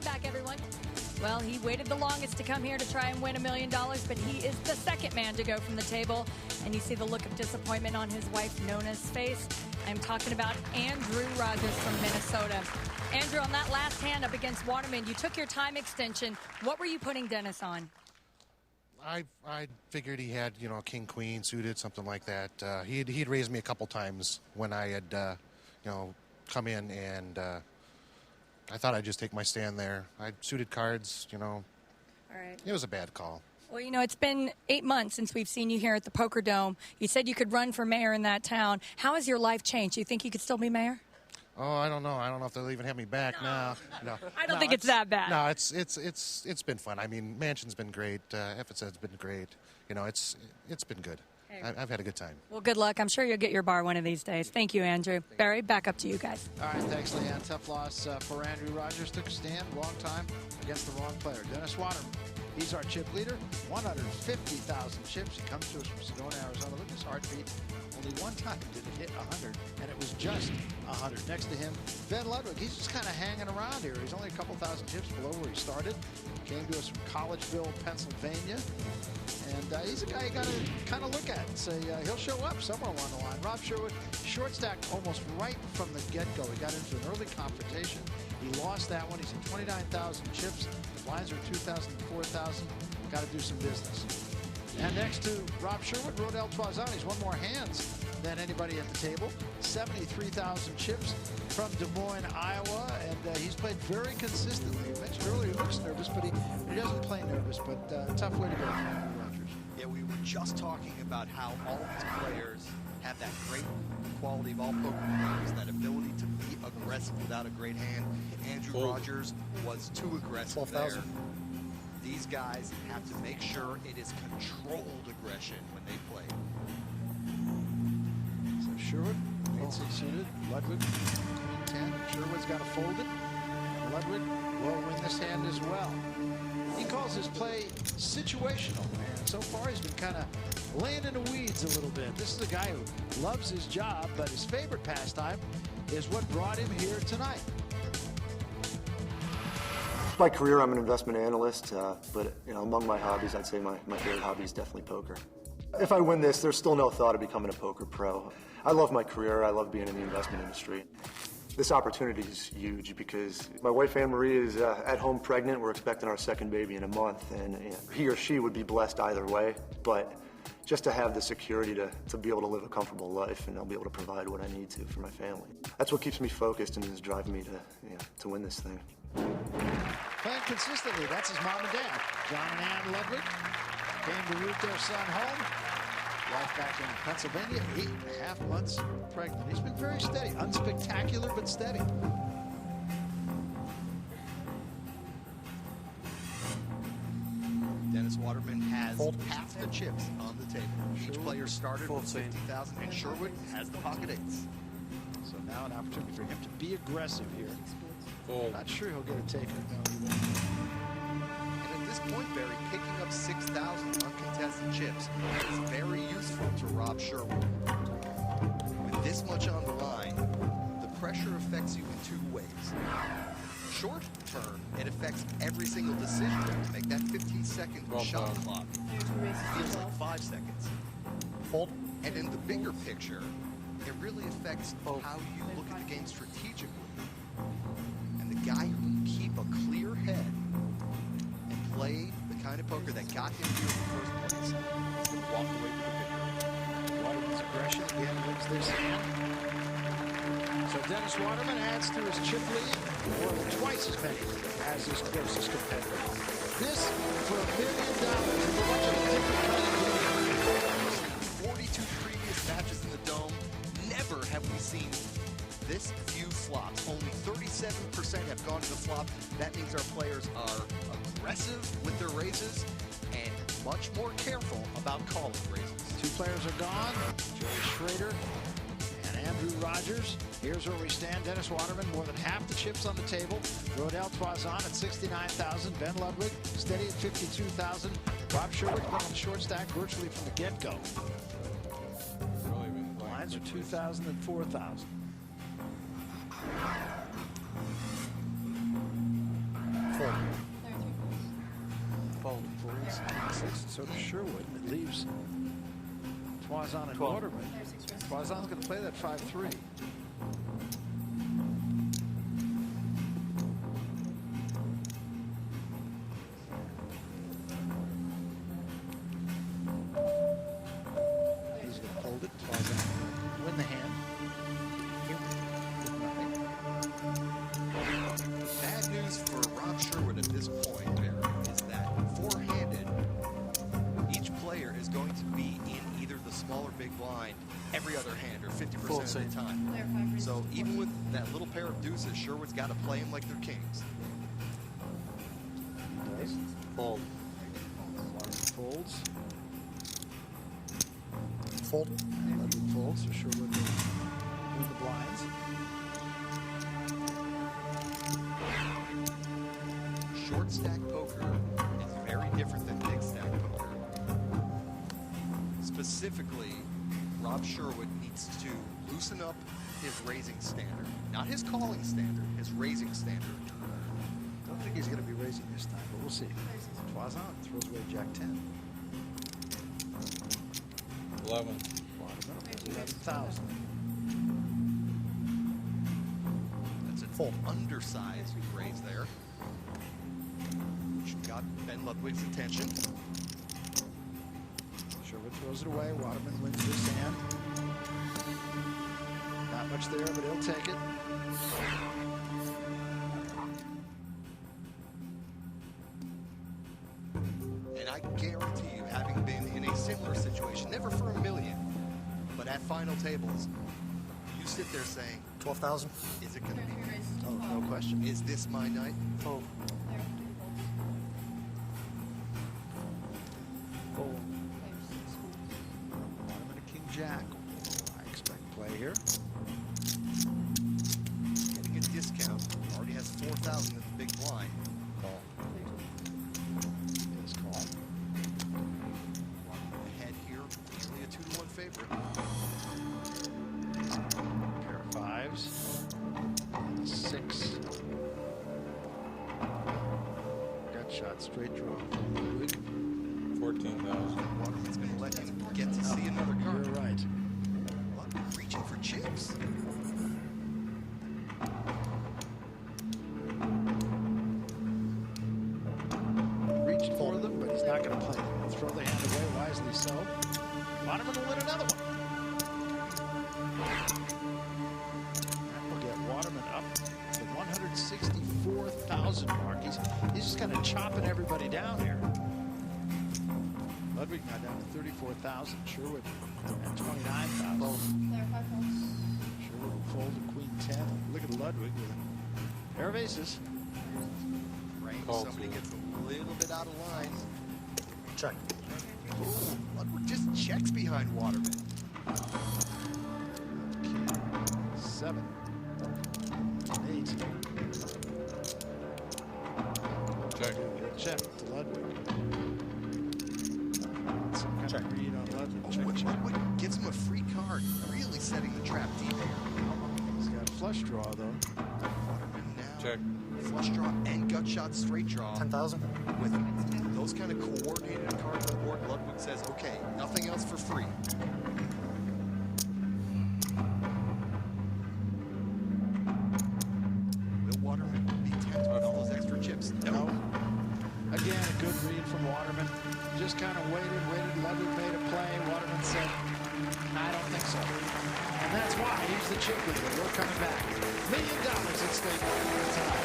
Welcome back, everyone. Well, he waited the longest to come here to try and win $1 million, but he is the second man to go from the table. And you see the look of disappointment on his wife, Nona's face. I'm talking about Andrew Rogers from Minnesota. Andrew, on that last hand up against Waterman, you took your time extension. What were you putting Dennis on? I figured he had, king, queen suited, something like that. He'd raised me a couple times when I had, come in, and I thought I'd just take my stand there. I suited cards, All right. It was a bad call. Well, it's been 8 months since we've seen you here at the Poker Dome. You said you could run for mayor in that town. How has your life changed? Do you think you could still be mayor? Oh, I don't know. I don't know if they'll even have me back now. No. I don't think it's that bad. No, it's been fun. I mean, Mansion's been great. FSA's been great. It's been good. Hey. I've had a good time. Well, good luck. I'm sure you'll get your bar one of these days. Thank you, Andrew. Barry, back up to you guys. All right, thanks, Leanne. Tough loss for Andrew Rogers. Took a stand, long time, against the wrong player. Dennis Waterman. He's our chip leader. 150,000 chips. He comes to us from Sedona, Arizona. Look at his heartbeat. Only one time did it hit 100, and it was just 100. Next to him, Ben Ludwig. He's just kind of hanging around here. He's only a couple thousand chips below where he started. Came to us from Collegeville, Pennsylvania. And he's a guy you got to kind of look at and say he'll show up somewhere along the line. Rob Sherwood, short stacked almost right from the get-go. He got into an early confrontation. He lost that one. He's at 29,000 chips. The blinds are 2,000 to 4,000. Got to do some business. And next to Rob Sherwood, Rodell Toison. He's won more hands than anybody at the table. 73,000 chips from Des Moines, Iowa, and he's played very consistently. You mentioned earlier he looks nervous, but he doesn't play nervous, but tough way to go for Andrew Rogers. Yeah, we were just talking about how all of these players have that great quality of all poker players, that ability to be aggressive without a great hand. Andrew Rogers was too aggressive there. These guys have to make sure it is controlled aggression when they play. So Sherwood, 8-6 suited. Ludwig, queen 10. Sherwood's got to fold it. Ludwig will win this hand as well. He calls his play situational, and so far he's been kind of laying in the weeds a little bit. This is a guy who loves his job, but his favorite pastime is what brought him here tonight. My career, I'm an investment analyst, but among my hobbies, I'd say my favorite hobby is definitely poker. If I win this, there's still no thought of becoming a poker pro. I love my career. I love being in the investment industry. This opportunity is huge because my wife Anne-Marie is at home pregnant. We're expecting our second baby in a month, and he or she would be blessed either way. But just to have the security to be able to live a comfortable life, and I'll be able to provide what I need to for my family. That's what keeps me focused and is driving me to win this thing. Playing consistently, that's his mom and dad. John and Ann Ludwig came to root their son home. Wife back in Pennsylvania, 8.5 months pregnant. He's been very steady, unspectacular, but steady. Dennis Waterman has half the chips on the table. Each player started with 50,000, and Sherwood has the pocket eights. So now an opportunity for him to be aggressive here. Not sure he'll get a taker. And at this point, Barry, picking up 6,000 uncontested chips is very useful to Rob Sherwood. With this much on the line, the pressure affects you in two ways. Short term, it affects every single decision to make that 15-second shot clock. Feels like 5 seconds. And in the bigger picture, it really affects how you look at the game strategically. And the guy who can keep a clear head and play the kind of poker that got him here in the first place is going to walk away with the victory. Waterman's aggression again wins this hand. So Dennis Waterman adds to his chip lead more than twice as many as his closest competitor. This for $1 million is a much of a different kind of game. 42 previous matches in the Dome. Never have we seen this few flops. Only 37% have gone to the flop. That means our players are aggressive with their raises and much more careful about calling raises. Two players are gone. Joey Schrader and Andrew Rogers. Here's where we stand. Dennis Waterman, more than half the chips on the table. Rodell Toison at 69,000. Ben Ludwig, steady at 52,000. Rob Sherwood going on the short stack virtually from the get-go. Lines are 2,000 and 4,000. So does Sherwood. It leaves Toison and Waterman. Toison's going to play that 5-3. He's going to hold it. Toison win the hand. Bad news for Rob Sherwood at this point, Barry, is that four-handed, each player is going to be in either the small or big blind every other hand, or 50% of the time. So even with that little pair of deuces, Sherwood's got to play them like they're kings. He does. Fold. Folds. Fold. Ludwig folds, so Sherwood will win the blinds. Short stack poker is very different than big stack poker. Specifically, Rob Sherwood needs to loosen up his raising standard. Not his calling standard, his raising standard. Don't think he's going to be raising this time, but we'll see. Toison throws away Jack-10. 11. 11,000. That's a full undersized raise there. Which got Ben Ludwig's attention. Sherwood throws it away. Waterman wins this hand. Not much there, but he'll take it. And I guarantee you, having been in a similar situation, never for a million, but at final tables, you sit there saying, 12,000. is it going to be me? Oh, no question. Is this my night? Fold. Fold. Waterman and King Jack. I expect play here. Getting a discount. Already has 4,000 in the big blind. Call. Is called. Ahead here, nearly a 2-to-1 favorite. Pair of fives. And a 6. Gut shot, straight draw from Ludwig. 14,000. Waterman's going to let him get to see another card. You're right. Ludwig reaching for chips. Reached for them, but he's not going to play them. He'll throw the hand away, wisely so. Waterman will win another one. That will get Waterman up to the 164,000 mark. He's just kind of chopping everybody down here. Ludwig now down to 34,000. Sherwood at 29,000. Sherwood will fold to Queen 10. Look at Ludwig with a pair of aces. Range, Call somebody two. gets a little bit out of line. Check. Ooh, Ludwig just checks behind Waterman. King 7. 8. Check. Check to Ludwig. Some kind Check. of read on Ludwig. Oh, Check, but check. Ludwig gives him a free card, really setting the trap deep here. He's got a flush draw, though. Waterman now. Check. Flush draw and gut shot straight draw. 10,000. With those kind of coordinated cards on the board, Ludwig says, okay, nothing else for free. Will Waterman be tempted with all those extra chips? No. Again, a good read from Waterman. Just kind of waited. Ludwig made a play. Waterman said, I don't think so. And that's why he's the chip leader. We're coming back. $1 million at stake tonight.